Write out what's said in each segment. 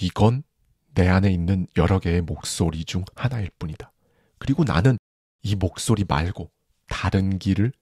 이건 내 안에 있는 여러 개의 목소리 중 하나일 뿐이다. 그리고 나는 이 목소리 말고 다른 길을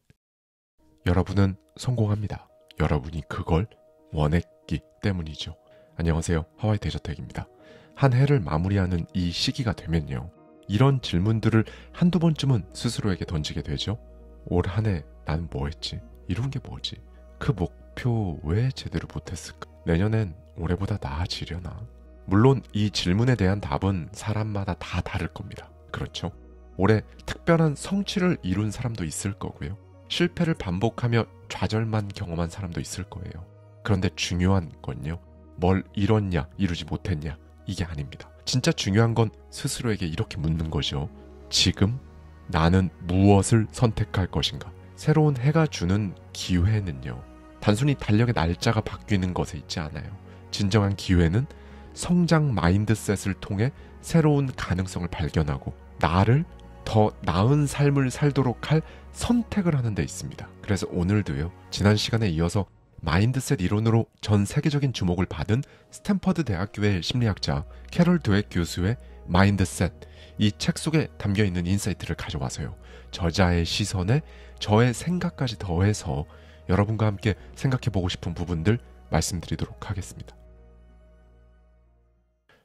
여러분은 성공합니다. 여러분이 그걸 원했기 때문이죠. 안녕하세요. 하와이 데저텍입니다. 한 해를 마무리하는 이 시기가 되면요. 이런 질문들을 한두 번쯤은 스스로에게 던지게 되죠. 올 한 해 나는 뭐 했지? 이룬 게 뭐지? 그 목표 왜 제대로 못했을까? 내년엔 올해보다 나아지려나? 물론 이 질문에 대한 답은 사람마다 다 다를 겁니다. 그렇죠? 올해 특별한 성취를 이룬 사람도 있을 거고요. 실패를 반복하며 좌절만 경험한 사람도 있을 거예요. 그런데 중요한 건요. 뭘 이뤘냐, 이루지 못했냐 이게 아닙니다. 진짜 중요한 건 스스로에게 이렇게 묻는 거죠. 지금 나는 무엇을 선택할 것인가? 새로운 해가 주는 기회는요. 단순히 달력의 날짜가 바뀌는 것에 있지 않아요. 진정한 기회는 성장 마인드셋을 통해 새로운 가능성을 발견하고 나를 더 나은 삶을 살도록 할 선택을 하는 데 있습니다. 그래서 오늘도요. 지난 시간에 이어서 마인드셋 이론으로 전 세계적인 주목을 받은 스탠퍼드 대학교의 심리학자 캐롤 드웨 교수의 마인드셋, 이 책 속에 담겨있는 인사이트를 가져와서요. 저자의 시선에 저의 생각까지 더해서 여러분과 함께 생각해보고 싶은 부분들 말씀드리도록 하겠습니다.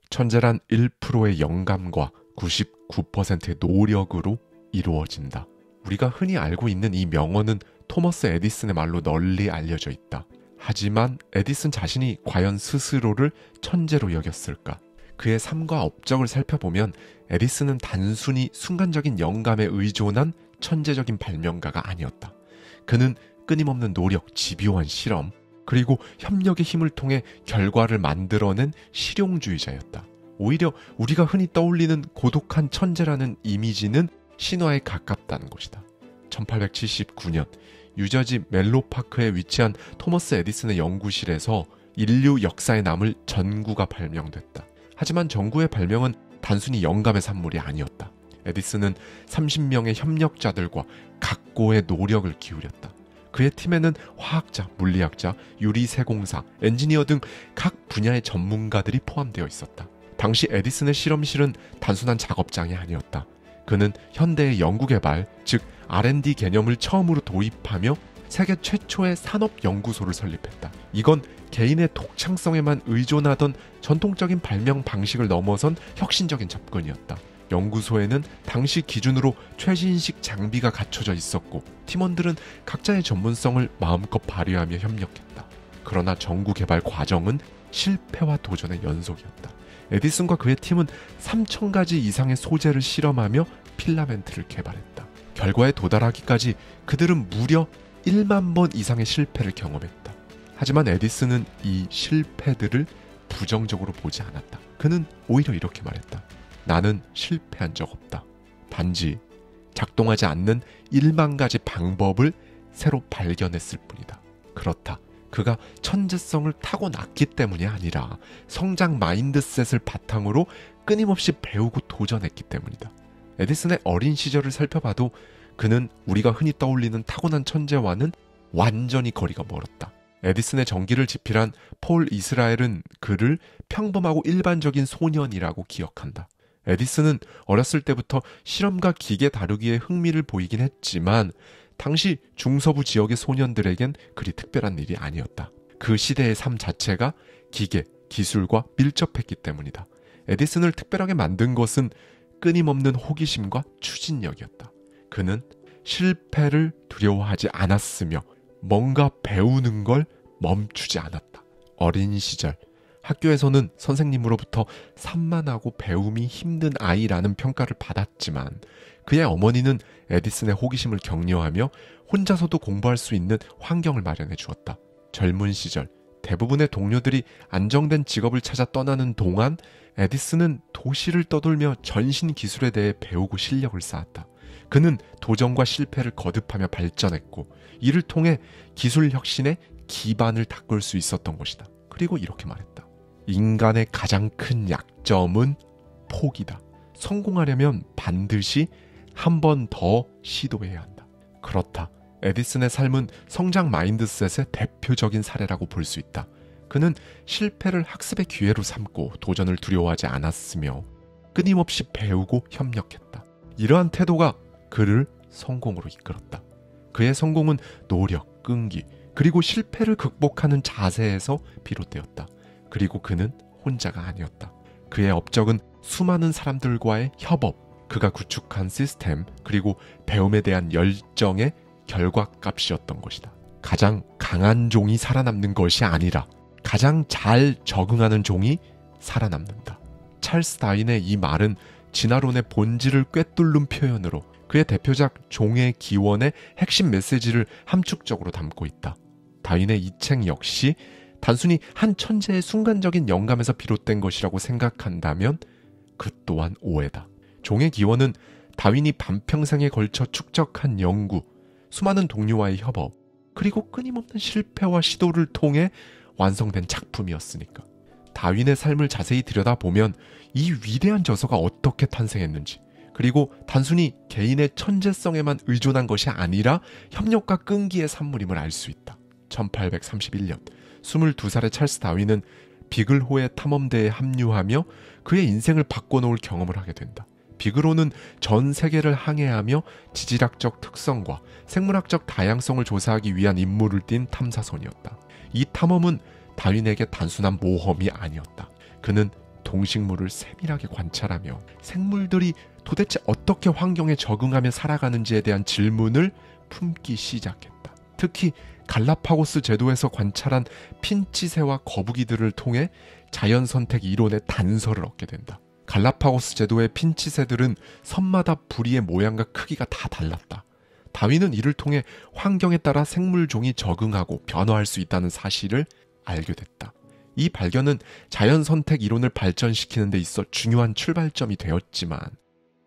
천재란 1%의 영감과 99%의 노력으로 이루어진다. 우리가 흔히 알고 있는 이 명언은 토머스 에디슨의 말로 널리 알려져 있다. 하지만 에디슨 자신이 과연 스스로를 천재로 여겼을까? 그의 삶과 업적을 살펴보면 에디슨은 단순히 순간적인 영감에 의존한 천재적인 발명가가 아니었다. 그는 끊임없는 노력, 집요한 실험, 그리고 협력의 힘을 통해 결과를 만들어낸 실용주의자였다. 오히려 우리가 흔히 떠올리는 고독한 천재라는 이미지는 신화에 가깝다는 것이다. 1879년 뉴저지 멜로파크에 위치한 토머스 에디슨의 연구실에서 인류 역사에 남을 전구가 발명됐다. 하지만 전구의 발명은 단순히 영감의 산물이 아니었다. 에디슨은 30명의 협력자들과 각고의 노력을 기울였다. 그의 팀에는 화학자, 물리학자, 유리세공사, 엔지니어 등 각 분야의 전문가들이 포함되어 있었다. 당시 에디슨의 실험실은 단순한 작업장이 아니었다. 그는 현대의 연구개발, 즉 R&D 개념을 처음으로 도입하며 세계 최초의 산업연구소를 설립했다. 이건 개인의 독창성에만 의존하던 전통적인 발명 방식을 넘어선 혁신적인 접근이었다. 연구소에는 당시 기준으로 최신식 장비가 갖춰져 있었고 팀원들은 각자의 전문성을 마음껏 발휘하며 협력했다. 그러나 전구 개발 과정은 실패와 도전의 연속이었다. 에디슨과 그의 팀은 3,000가지 이상의 소재를 실험하며 필라멘트를 개발했다. 결과에 도달하기까지 그들은 무려 1만 번 이상의 실패를 경험했다. 하지만 에디슨은 이 실패들을 부정적으로 보지 않았다. 그는 오히려 이렇게 말했다. 나는 실패한 적 없다. 단지 작동하지 않는 1만 가지 방법을 새로 발견했을 뿐이다. 그렇다. 그가 천재성을 타고났기 때문이 아니라 성장 마인드셋을 바탕으로 끊임없이 배우고 도전했기 때문이다. 에디슨의 어린 시절을 살펴봐도 그는 우리가 흔히 떠올리는 타고난 천재와는 완전히 거리가 멀었다. 에디슨의 전기를 집필한 폴 이스라엘은 그를 평범하고 일반적인 소년이라고 기억한다. 에디슨은 어렸을 때부터 실험과 기계 다루기에 흥미를 보이긴 했지만 당시 중서부 지역의 소년들에겐 그리 특별한 일이 아니었다. 그 시대의 삶 자체가 기계, 기술과 밀접했기 때문이다. 에디슨을 특별하게 만든 것은 끊임없는 호기심과 추진력이었다. 그는 실패를 두려워하지 않았으며 뭔가 배우는 걸 멈추지 않았다. 어린 시절 학교에서는 선생님으로부터 산만하고 배움이 힘든 아이라는 평가를 받았지만 그의 어머니는 에디슨의 호기심을 격려하며 혼자서도 공부할 수 있는 환경을 마련해 주었다. 젊은 시절 대부분의 동료들이 안정된 직업을 찾아 떠나는 동안 에디슨은 도시를 떠돌며 전신 기술에 대해 배우고 실력을 쌓았다. 그는 도전과 실패를 거듭하며 발전했고 이를 통해 기술 혁신의 기반을 닦을 수 있었던 것이다. 그리고 이렇게 말했다. 인간의 가장 큰 약점은 포기다. 성공하려면 반드시 한 번 더 시도해야 한다. 그렇다. 에디슨의 삶은 성장 마인드셋의 대표적인 사례라고 볼 수 있다. 그는 실패를 학습의 기회로 삼고 도전을 두려워하지 않았으며 끊임없이 배우고 협력했다. 이러한 태도가 그를 성공으로 이끌었다. 그의 성공은 노력, 끈기, 그리고 실패를 극복하는 자세에서 비롯되었다. 그리고 그는 혼자가 아니었다. 그의 업적은 수많은 사람들과의 협업, 그가 구축한 시스템, 그리고 배움에 대한 열정의 결과값이었던 것이다. 가장 강한 종이 살아남는 것이 아니라 가장 잘 적응하는 종이 살아남는다. 찰스 다윈의 이 말은 진화론의 본질을 꿰뚫는 표현으로 그의 대표작 종의 기원의 핵심 메시지를 함축적으로 담고 있다. 다윈의 이 책 역시 단순히 한 천재의 순간적인 영감에서 비롯된 것이라고 생각한다면 그 또한 오해다. 종의 기원은 다윈이 반평생에 걸쳐 축적한 연구, 수많은 동료와의 협업, 그리고 끊임없는 실패와 시도를 통해 완성된 작품이었으니까. 다윈의 삶을 자세히 들여다보면 이 위대한 저서가 어떻게 탄생했는지, 그리고 단순히 개인의 천재성에만 의존한 것이 아니라 협력과 끈기의 산물임을 알 수 있다. 1831년 22살의 찰스 다윈은 비글호의 탐험대에 합류하며 그의 인생을 바꿔놓을 경험을 하게 된다. 비글호는 전 세계를 항해하며 지질학적 특성과 생물학적 다양성을 조사하기 위한 임무를 띈 탐사선이었다. 이 탐험은 다윈에게 단순한 모험이 아니었다. 그는 동식물을 세밀하게 관찰하며 생물들이 도대체 어떻게 환경에 적응하며 살아가는지에 대한 질문을 품기 시작했다. 특히 갈라파고스 제도에서 관찰한 핀치새와 거북이들을 통해 자연선택 이론의 단서를 얻게 된다. 갈라파고스 제도의 핀치새들은 섬마다 부리의 모양과 크기가 다 달랐다. 다윈은 이를 통해 환경에 따라 생물종이 적응하고 변화할 수 있다는 사실을 알게 됐다. 이 발견은 자연선택 이론을 발전시키는 데 있어 중요한 출발점이 되었지만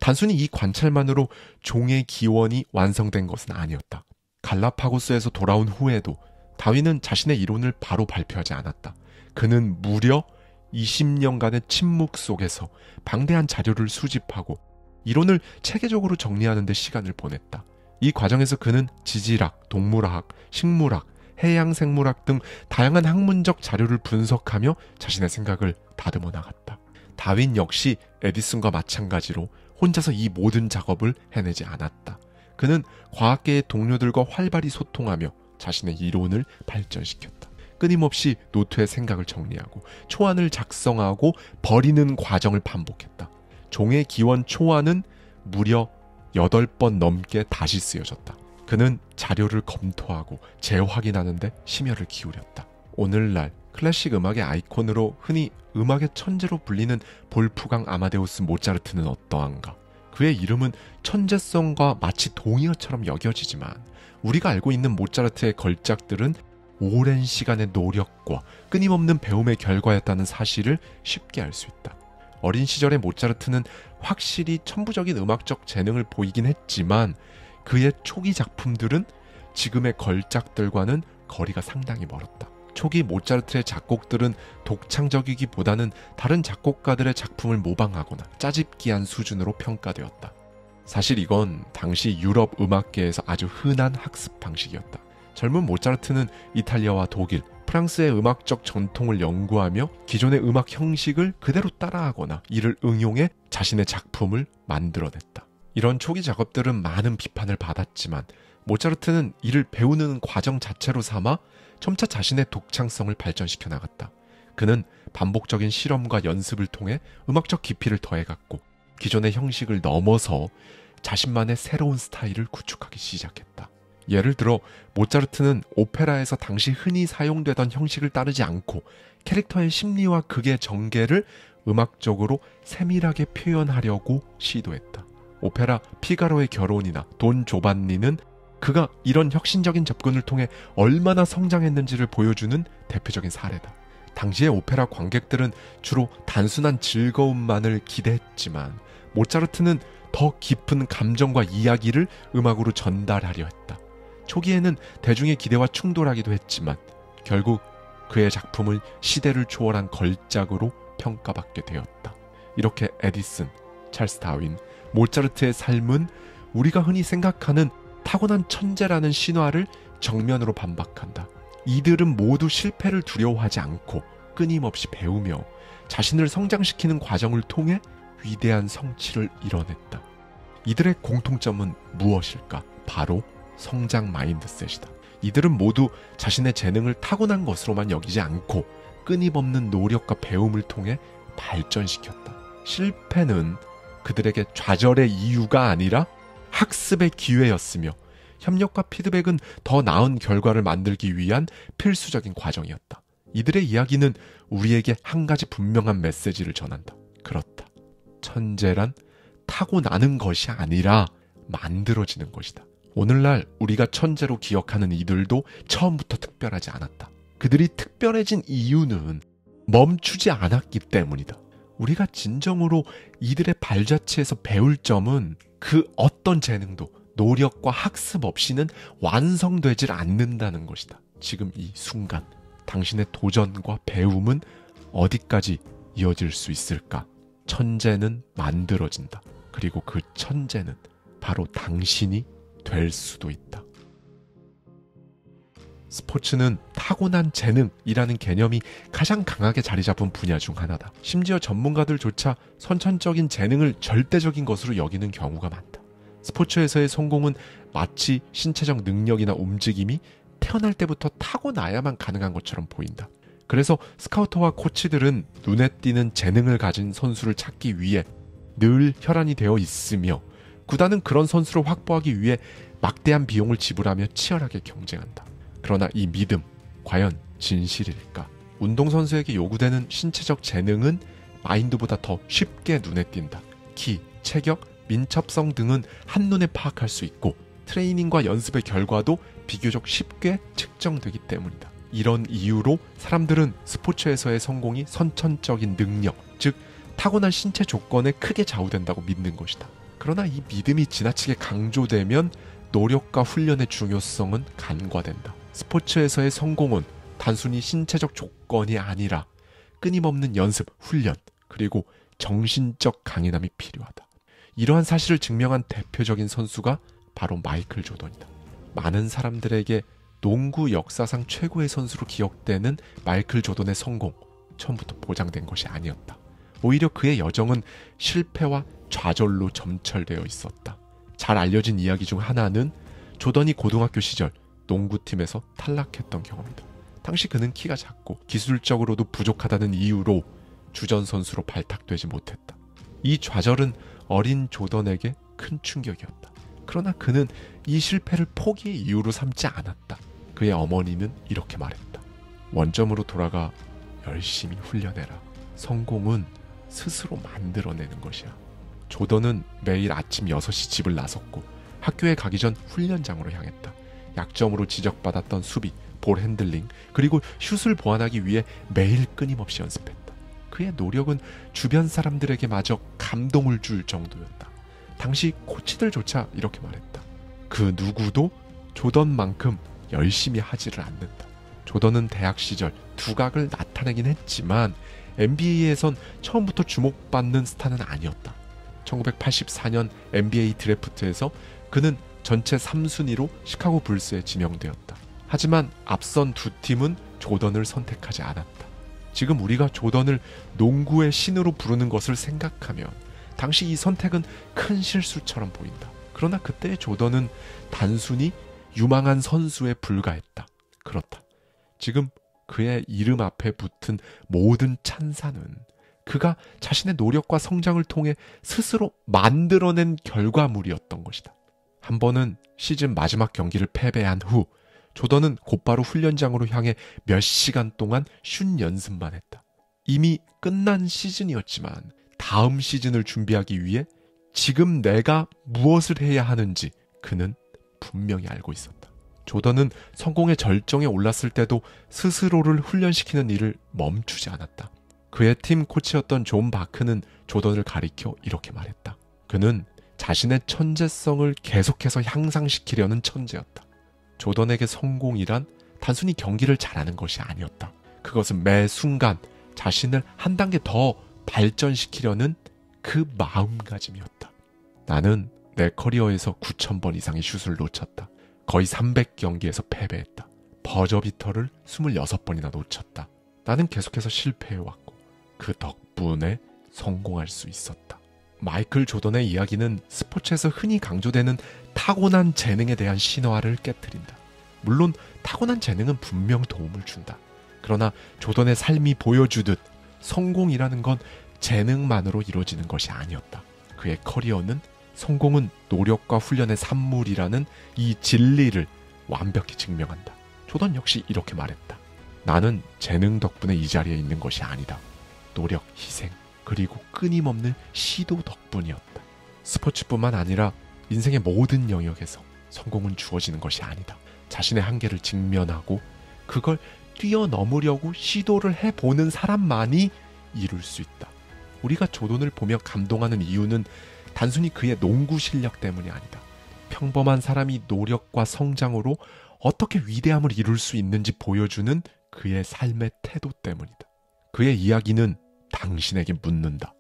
단순히 이 관찰만으로 종의 기원이 완성된 것은 아니었다. 갈라파고스에서 돌아온 후에도 다윈은 자신의 이론을 바로 발표하지 않았다. 그는 무려 20년간의 침묵 속에서 방대한 자료를 수집하고 이론을 체계적으로 정리하는 데 시간을 보냈다. 이 과정에서 그는 지질학, 동물학, 식물학, 해양생물학 등 다양한 학문적 자료를 분석하며 자신의 생각을 다듬어 나갔다. 다윈 역시 에디슨과 마찬가지로 혼자서 이 모든 작업을 해내지 않았다. 그는 과학계의 동료들과 활발히 소통하며 자신의 이론을 발전시켰다. 끊임없이 노트에 생각을 정리하고 초안을 작성하고 버리는 과정을 반복했다. 종의 기원 초안은 무려 8번 넘게 다시 쓰여졌다. 그는 자료를 검토하고 재확인하는 데 심혈을 기울였다. 오늘날 클래식 음악의 아이콘으로 흔히 음악의 천재로 불리는 볼프강 아마데우스 모차르트는 어떠한가? 그의 이름은 천재성과 마치 동의어처럼 여겨지지만 우리가 알고 있는 모차르트의 걸작들은 오랜 시간의 노력과 끊임없는 배움의 결과였다는 사실을 쉽게 알 수 있다. 어린 시절의 모차르트는 확실히 천부적인 음악적 재능을 보이긴 했지만 그의 초기 작품들은 지금의 걸작들과는 거리가 상당히 멀었다. 초기 모차르트의 작곡들은 독창적이기보다는 다른 작곡가들의 작품을 모방하거나 짜집기한 수준으로 평가되었다. 사실 이건 당시 유럽 음악계에서 아주 흔한 학습 방식이었다. 젊은 모차르트는 이탈리아와 독일, 프랑스의 음악적 전통을 연구하며 기존의 음악 형식을 그대로 따라하거나 이를 응용해 자신의 작품을 만들어냈다. 이런 초기 작업들은 많은 비판을 받았지만 모차르트는 이를 배우는 과정 자체로 삼아 점차 자신의 독창성을 발전시켜 나갔다. 그는 반복적인 실험과 연습을 통해 음악적 깊이를 더해갔고 기존의 형식을 넘어서 자신만의 새로운 스타일을 구축하기 시작했다. 예를 들어 모차르트는 오페라에서 당시 흔히 사용되던 형식을 따르지 않고 캐릭터의 심리와 극의 전개를 음악적으로 세밀하게 표현하려고 시도했다. 오페라 피가로의 결혼이나 돈 조반니는 그가 이런 혁신적인 접근을 통해 얼마나 성장했는지를 보여주는 대표적인 사례다. 당시의 오페라 관객들은 주로 단순한 즐거움만을 기대했지만 모차르트는 더 깊은 감정과 이야기를 음악으로 전달하려 했다. 초기에는 대중의 기대와 충돌하기도 했지만 결국 그의 작품을 시대를 초월한 걸작으로 평가받게 되었다. 이렇게 에디슨, 찰스 다윈, 모차르트의 삶은 우리가 흔히 생각하는 타고난 천재라는 신화를 정면으로 반박한다. 이들은 모두 실패를 두려워하지 않고 끊임없이 배우며 자신을 성장시키는 과정을 통해 위대한 성취를 이뤄냈다. 이들의 공통점은 무엇일까? 바로 성장 마인드셋이다. 이들은 모두 자신의 재능을 타고난 것으로만 여기지 않고 끊임없는 노력과 배움을 통해 발전시켰다. 실패는 그들에게 좌절의 이유가 아니라 학습의 기회였으며 협력과 피드백은 더 나은 결과를 만들기 위한 필수적인 과정이었다. 이들의 이야기는 우리에게 한 가지 분명한 메시지를 전한다. 그렇다. 천재란 타고나는 것이 아니라 만들어지는 것이다. 오늘날 우리가 천재로 기억하는 이들도 처음부터 특별하지 않았다. 그들이 특별해진 이유는 멈추지 않았기 때문이다. 우리가 진정으로 이들의 발자취에서 배울 점은 그 어떤 재능도 노력과 학습 없이는 완성되질 않는다는 것이다. 지금 이 순간 당신의 도전과 배움은 어디까지 이어질 수 있을까? 천재는 만들어진다. 그리고 그 천재는 바로 당신이 될 수도 있다. 스포츠는 타고난 재능이라는 개념이 가장 강하게 자리 잡은 분야 중 하나다. 심지어 전문가들조차 선천적인 재능을 절대적인 것으로 여기는 경우가 많다. 스포츠에서의 성공은 마치 신체적 능력이나 움직임이 태어날 때부터 타고나야만 가능한 것처럼 보인다. 그래서 스카우터와 코치들은 눈에 띄는 재능을 가진 선수를 찾기 위해 늘 혈안이 되어 있으며 구단은 그런 선수를 확보하기 위해 막대한 비용을 지불하며 치열하게 경쟁한다. 그러나 이 믿음, 과연 진실일까? 운동선수에게 요구되는 신체적 재능은 마인드보다 더 쉽게 눈에 띈다. 키, 체격, 민첩성 등은 한눈에 파악할 수 있고 트레이닝과 연습의 결과도 비교적 쉽게 측정되기 때문이다. 이런 이유로 사람들은 스포츠에서의 성공이 선천적인 능력, 즉 타고난 신체 조건에 크게 좌우된다고 믿는 것이다. 그러나 이 믿음이 지나치게 강조되면 노력과 훈련의 중요성은 간과된다. 스포츠에서의 성공은 단순히 신체적 조건이 아니라 끊임없는 연습, 훈련, 그리고 정신적 강인함이 필요하다. 이러한 사실을 증명한 대표적인 선수가 바로 마이클 조던이다. 많은 사람들에게 농구 역사상 최고의 선수로 기억되는 마이클 조던의 성공, 처음부터 보장된 것이 아니었다. 오히려 그의 여정은 실패와 좌절로 점철되어 있었다. 잘 알려진 이야기 중 하나는 조던이 고등학교 시절 농구팀에서 탈락했던 경험이다. 당시 그는 키가 작고 기술적으로도 부족하다는 이유로 주전 선수로 발탁되지 못했다. 이 좌절은 어린 조던에게 큰 충격이었다. 그러나 그는 이 실패를 포기의 이유로 삼지 않았다. 그의 어머니는 이렇게 말했다. 원점으로 돌아가 열심히 훈련해라. 성공은 스스로 만들어내는 것이야. 조던은 매일 아침 6시 집을 나섰고 학교에 가기 전 훈련장으로 향했다. 약점으로 지적받았던 수비, 볼 핸들링, 그리고 슛을 보완하기 위해 매일 끊임없이 연습했다. 그의 노력은 주변 사람들에게 마저 감동을 줄 정도였다. 당시 코치들조차 이렇게 말했다. 그 누구도 조던만큼 열심히 하지를 않는다. 조던은 대학 시절 두각을 나타내긴 했지만 NBA에선 처음부터 주목받는 스타는 아니었다. 1984년 NBA 드래프트에서 그는 전체 3순위로 시카고 불스에 지명되었다. 하지만 앞선 두 팀은 조던을 선택하지 않았다. 지금 우리가 조던을 농구의 신으로 부르는 것을 생각하면 당시 이 선택은 큰 실수처럼 보인다. 그러나 그때의 조던은 단순히 유망한 선수에 불과했다. 그렇다. 지금 그의 이름 앞에 붙은 모든 찬사는 그가 자신의 노력과 성장을 통해 스스로 만들어낸 결과물이었던 것이다. 한 번은 시즌 마지막 경기를 패배한 후 조던은 곧바로 훈련장으로 향해 몇 시간 동안 슛 연습만 했다. 이미 끝난 시즌이었지만 다음 시즌을 준비하기 위해 지금 내가 무엇을 해야 하는지 그는 분명히 알고 있었다. 조던은 성공의 절정에 올랐을 때도 스스로를 훈련시키는 일을 멈추지 않았다. 그의 팀 코치였던 존 바크는 조던을 가리켜 이렇게 말했다. 그는 자신의 천재성을 계속해서 향상시키려는 천재였다. 조던에게 성공이란 단순히 경기를 잘하는 것이 아니었다. 그것은 매 순간 자신을 한 단계 더 발전시키려는 그 마음가짐이었다. 나는 내 커리어에서 9,000번 이상의 슛을 놓쳤다. 거의 300경기에서 패배했다. 버저비터를 26번이나 놓쳤다. 나는 계속해서 실패해왔고 그 덕분에 성공할 수 있었다. 마이클 조던의 이야기는 스포츠에서 흔히 강조되는 타고난 재능에 대한 신화를 깨트린다. 물론 타고난 재능은 분명 도움을 준다. 그러나 조던의 삶이 보여주듯 성공이라는 건 재능만으로 이루어지는 것이 아니었다. 그의 커리어는 성공은 노력과 훈련의 산물이라는 이 진리를 완벽히 증명한다. 조던 역시 이렇게 말했다. 나는 재능 덕분에 이 자리에 있는 것이 아니다. 노력, 희생, 그리고 끊임없는 시도 덕분이었다. 스포츠뿐만 아니라 인생의 모든 영역에서 성공은 주어지는 것이 아니다. 자신의 한계를 직면하고 그걸 뛰어넘으려고 시도를 해보는 사람만이 이룰 수 있다. 우리가 조던을 보며 감동하는 이유는 단순히 그의 농구 실력 때문이 아니다. 평범한 사람이 노력과 성장으로 어떻게 위대함을 이룰 수 있는지 보여주는 그의 삶의 태도 때문이다. 그의 이야기는 당신에게 묻는다.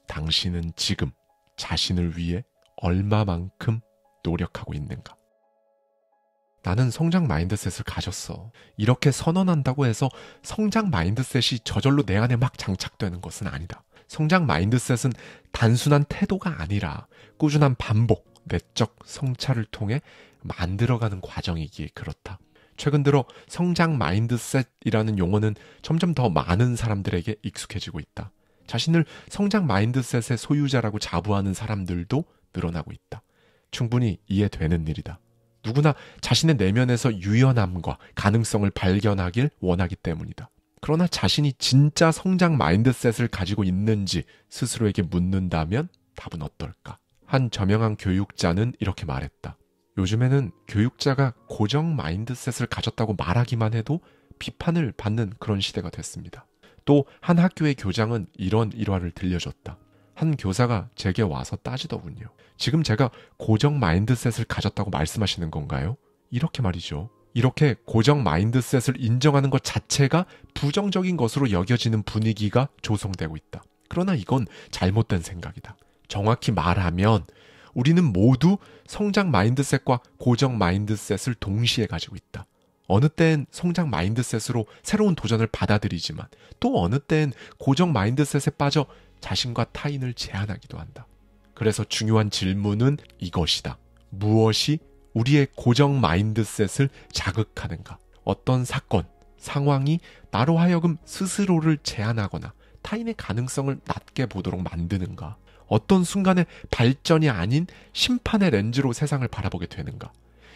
당신은 지금 자신을 위해 얼마만큼 노력하고 있는가? 나는 성장 마인드셋을 가졌어. 이렇게 선언한다고 해서 성장 마인드셋이 저절로 내 안에 막 장착되는 것은 아니다. 성장 마인드셋은 단순한 태도가 아니라 꾸준한 반복, 내적 성찰을 통해 만들어가는 과정이기에 그렇다. 최근 들어 성장 마인드셋이라는 용어는 점점 더 많은 사람들에게 익숙해지고 있다. 자신을 성장 마인드셋의 소유자라고 자부하는 사람들도 늘어나고 있다. 충분히 이해되는 일이다. 누구나 자신의 내면에서 유연함과 가능성을 발견하길 원하기 때문이다. 그러나 자신이 진짜 성장 마인드셋을 가지고 있는지 스스로에게 묻는다면 답은 어떨까? 한 저명한 교육자는 이렇게 말했다. 요즘에는 교육자가 고정 마인드셋을 가졌다고 말하기만 해도 비판을 받는 그런 시대가 됐습니다. 또 한 학교의 교장은 이런 일화를 들려줬다. 한 교사가 제게 와서 따지더군요. 지금 제가 고정 마인드셋을 가졌다고 말씀하시는 건가요? 이렇게 말이죠. 이렇게 고정 마인드셋을 인정하는 것 자체가 부정적인 것으로 여겨지는 분위기가 조성되고 있다. 그러나 이건 잘못된 생각이다. 정확히 말하면 우리는 모두 성장 마인드셋과 고정 마인드셋을 동시에 가지고 있다. 어느 때엔 성장 마인드셋으로 새로운 도전을 받아들이지만 또 어느 때엔 고정 마인드셋에 빠져 자신과 타인을 제한하기도 한다. 그래서 중요한 질문은 이것이다. 무엇이 우리의 고정 마인드셋을 자극하는가? 어떤 사건, 상황이 나로 하여금 스스로를 제한하거나 타인의 가능성을 낮게 보도록 만드는가? 어떤 순간에 발전이 아닌 심판의 렌즈로 세상을 바라보게 되는가?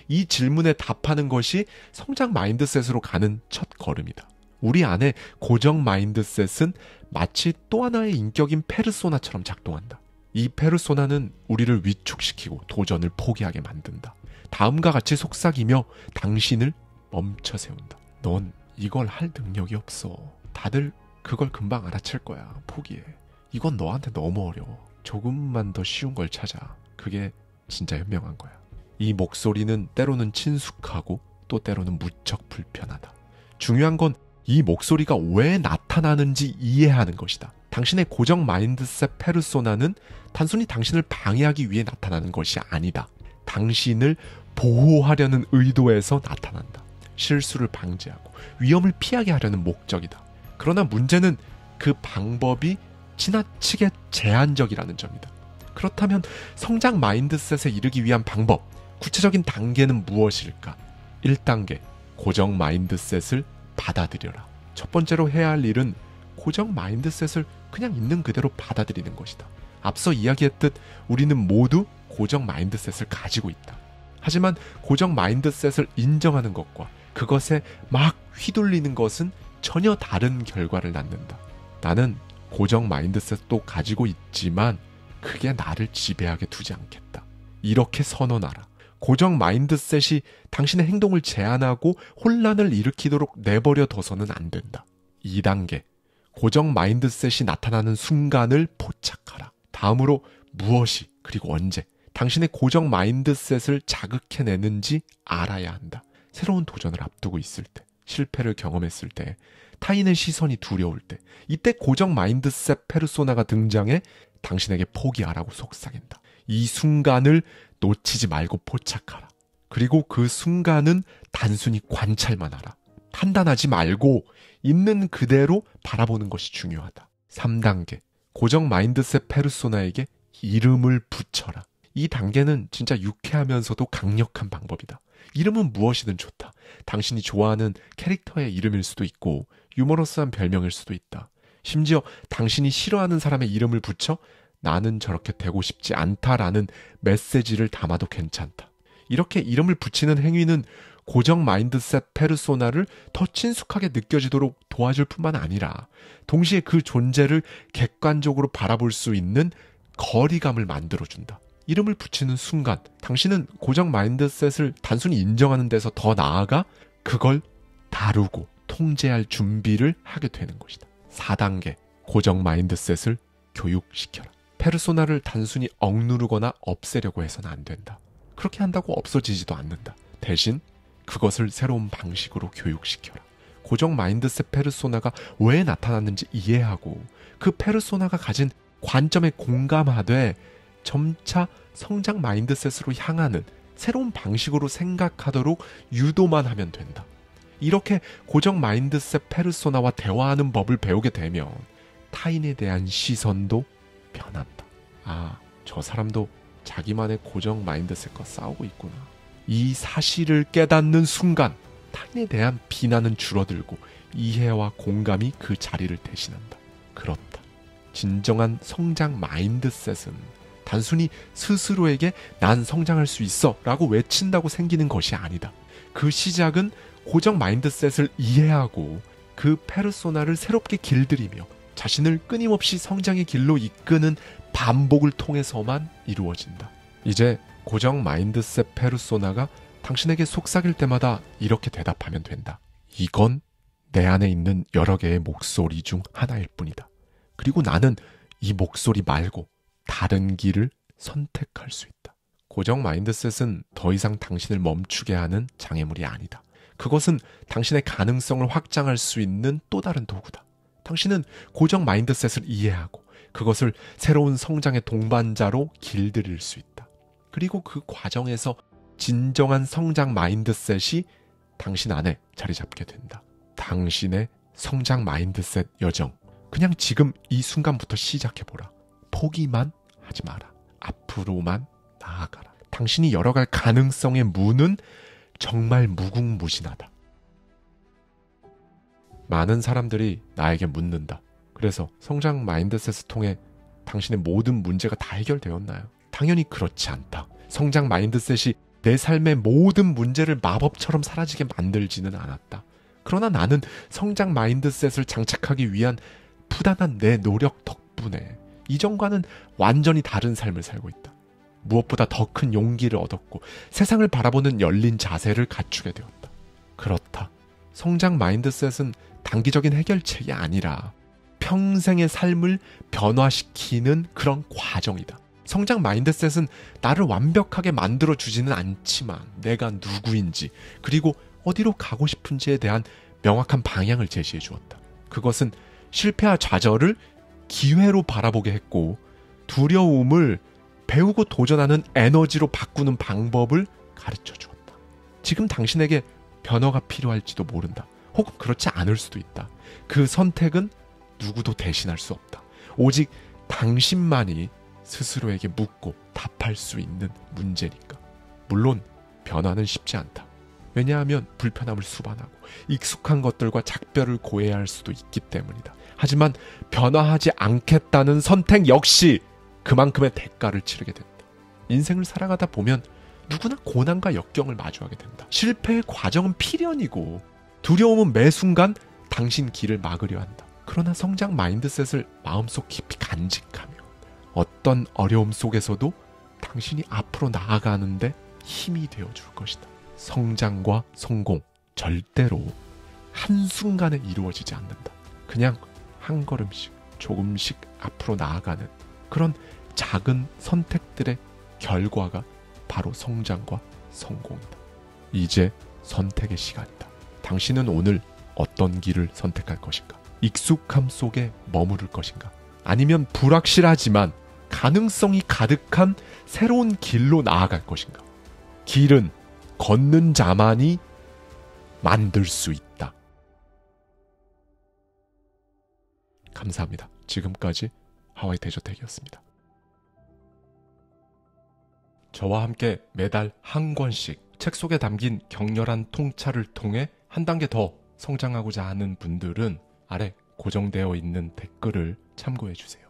이 질문에 답하는 것이 성장 마인드셋으로 가는 첫 걸음이다. 우리 안에 고정 마인드셋은 마치 또 하나의 인격인 페르소나처럼 작동한다. 이 페르소나는 우리를 위축시키고 도전을 포기하게 만든다. 다음과 같이 속삭이며 당신을 멈춰 세운다. 넌 이걸 할 능력이 없어. 다들 그걸 금방 알아챌 거야. 포기해. 이건 너한테 너무 어려워. 조금만 더 쉬운 걸 찾아. 그게 진짜 현명한 거야. 이 목소리는 때로는 친숙하고 또 때로는 무척 불편하다. 중요한 건 이 목소리가 왜 나타나는지 이해하는 것이다. 당신의 고정 마인드셋 페르소나는 단순히 당신을 방해하기 위해 나타나는 것이 아니다. 당신을 보호하려는 의도에서 나타난다. 실수를 방지하고 위험을 피하게 하려는 목적이다. 그러나 문제는 그 방법이 지나치게 제한적이라는 점이다. 그렇다면 성장 마인드셋에 이르기 위한 방법, 구체적인 단계는 무엇일까? 1단계, 고정 마인드셋을 받아들여라. 첫 번째로 해야 할 일은 고정 마인드셋을 그냥 있는 그대로 받아들이는 것이다. 앞서 이야기했듯 우리는 모두 고정 마인드셋을 가지고 있다. 하지만 고정 마인드셋을 인정하는 것과 그것에 막 휘둘리는 것은 전혀 다른 결과를 낳는다. 나는 고정 마인드셋도 가지고 있지만 그게 나를 지배하게 두지 않겠다. 이렇게 선언하라. 고정 마인드셋이 당신의 행동을 제한하고 혼란을 일으키도록 내버려 둬서는 안 된다. 2단계, 고정 마인드셋이 나타나는 순간을 포착하라. 다음으로 무엇이 그리고 언제 당신의 고정 마인드셋을 자극해내는지 알아야 한다. 새로운 도전을 앞두고 있을 때, 실패를 경험했을 때, 타인의 시선이 두려울 때, 이때 고정 마인드셋 페르소나가 등장해 당신에게 포기하라고 속삭인다. 이 순간을 놓치지 말고 포착하라. 그리고 그 순간은 단순히 관찰만 하라. 판단하지 말고 있는 그대로 바라보는 것이 중요하다. 3단계. 고정 마인드셋 페르소나에게 이름을 붙여라. 이 단계는 진짜 유쾌하면서도 강력한 방법이다. 이름은 무엇이든 좋다. 당신이 좋아하는 캐릭터의 이름일 수도 있고 유머러스한 별명일 수도 있다. 심지어 당신이 싫어하는 사람의 이름을 붙여 나는 저렇게 되고 싶지 않다라는 메시지를 담아도 괜찮다. 이렇게 이름을 붙이는 행위는 고정 마인드셋 페르소나를 더 친숙하게 느껴지도록 도와줄 뿐만 아니라 동시에 그 존재를 객관적으로 바라볼 수 있는 거리감을 만들어준다. 이름을 붙이는 순간 당신은 고정 마인드셋을 단순히 인정하는 데서 더 나아가 그걸 다루고 통제할 준비를 하게 되는 것이다. 4단계. 고정 마인드셋을 교육시켜라. 페르소나를 단순히 억누르거나 없애려고 해서는 안 된다. 그렇게 한다고 없어지지도 않는다. 대신 그것을 새로운 방식으로 교육시켜라. 고정 마인드셋 페르소나가 왜 나타났는지 이해하고 그 페르소나가 가진 관점에 공감하되 점차 성장 마인드셋으로 향하는 새로운 방식으로 생각하도록 유도만 하면 된다. 이렇게 고정 마인드셋 페르소나와 대화하는 법을 배우게 되면 타인에 대한 시선도 변한다. 아, 저 사람도 자기만의 고정 마인드셋과 싸우고 있구나. 이 사실을 깨닫는 순간 타인에 대한 비난은 줄어들고 이해와 공감이 그 자리를 대신한다. 그렇다. 진정한 성장 마인드셋은 단순히 스스로에게 난 성장할 수 있어 라고 외친다고 생기는 것이 아니다. 그 시작은 고정 마인드셋을 이해하고 그 페르소나를 새롭게 길들이며 자신을 끊임없이 성장의 길로 이끄는 반복을 통해서만 이루어진다. 이제 고정 마인드셋 페르소나가 당신에게 속삭일 때마다 이렇게 대답하면 된다. 이건 내 안에 있는 여러 개의 목소리 중 하나일 뿐이다. 그리고 나는 이 목소리 말고 다른 길을 선택할 수 있다. 고정 마인드셋은 더 이상 당신을 멈추게 하는 장애물이 아니다. 그것은 당신의 가능성을 확장할 수 있는 또 다른 도구다. 당신은 고정 마인드셋을 이해하고 그것을 새로운 성장의 동반자로 길들일 수 있다. 그리고 그 과정에서 진정한 성장 마인드셋이 당신 안에 자리 잡게 된다. 당신의 성장 마인드셋 여정. 그냥 지금 이 순간부터 시작해보라. 포기만 하지 마라. 앞으로만 나아가라. 당신이 열어갈 가능성의 문은 정말 무궁무진하다. 많은 사람들이 나에게 묻는다. 그래서 성장 마인드셋을 통해 당신의 모든 문제가 다 해결되었나요? 당연히 그렇지 않다. 성장 마인드셋이 내 삶의 모든 문제를 마법처럼 사라지게 만들지는 않았다. 그러나 나는 성장 마인드셋을 장착하기 위한 부단한 내 노력 덕분에 이전과는 완전히 다른 삶을 살고 있다. 무엇보다 더 큰 용기를 얻었고 세상을 바라보는 열린 자세를 갖추게 되었다. 그렇다. 성장 마인드셋은 단기적인 해결책이 아니라 평생의 삶을 변화시키는 그런 과정이다. 성장 마인드셋은 나를 완벽하게 만들어주지는 않지만 내가 누구인지 그리고 어디로 가고 싶은지에 대한 명확한 방향을 제시해 주었다. 그것은 실패와 좌절을 기회로 바라보게 했고 두려움을 배우고 도전하는 에너지로 바꾸는 방법을 가르쳐 주었다. 지금 당신에게 변화가 필요할지도 모른다. 혹은 그렇지 않을 수도 있다. 그 선택은 누구도 대신할 수 없다. 오직 당신만이 스스로에게 묻고 답할 수 있는 문제니까. 물론 변화는 쉽지 않다. 왜냐하면 불편함을 수반하고 익숙한 것들과 작별을 고해야 할 수도 있기 때문이다. 하지만 변화하지 않겠다는 선택 역시 그만큼의 대가를 치르게 된다. 인생을 살아가다 보면 누구나 고난과 역경을 마주하게 된다. 실패의 과정은 필연이고 두려움은 매 순간 당신 길을 막으려 한다. 그러나 성장 마인드셋을 마음속 깊이 간직하며 어떤 어려움 속에서도 당신이 앞으로 나아가는데 힘이 되어줄 것이다. 성장과 성공 절대로 한순간에 이루어지지 않는다. 그냥 한 걸음씩 조금씩 앞으로 나아가는 그런 작은 선택들의 결과가 바로 성장과 성공이다. 이제 선택의 시간이다. 당신은 오늘 어떤 길을 선택할 것인가? 익숙함 속에 머무를 것인가? 아니면 불확실하지만 가능성이 가득한 새로운 길로 나아갈 것인가? 길은 걷는 자만이 만들 수 있다. 감사합니다. 지금까지 하와이 대저택이었습니다. 저와 함께 매달 한 권씩 책 속에 담긴 격렬한 통찰을 통해 한 단계 더 성장하고자 하는 분들은 아래 고정되어 있는 댓글을 참고해 주세요.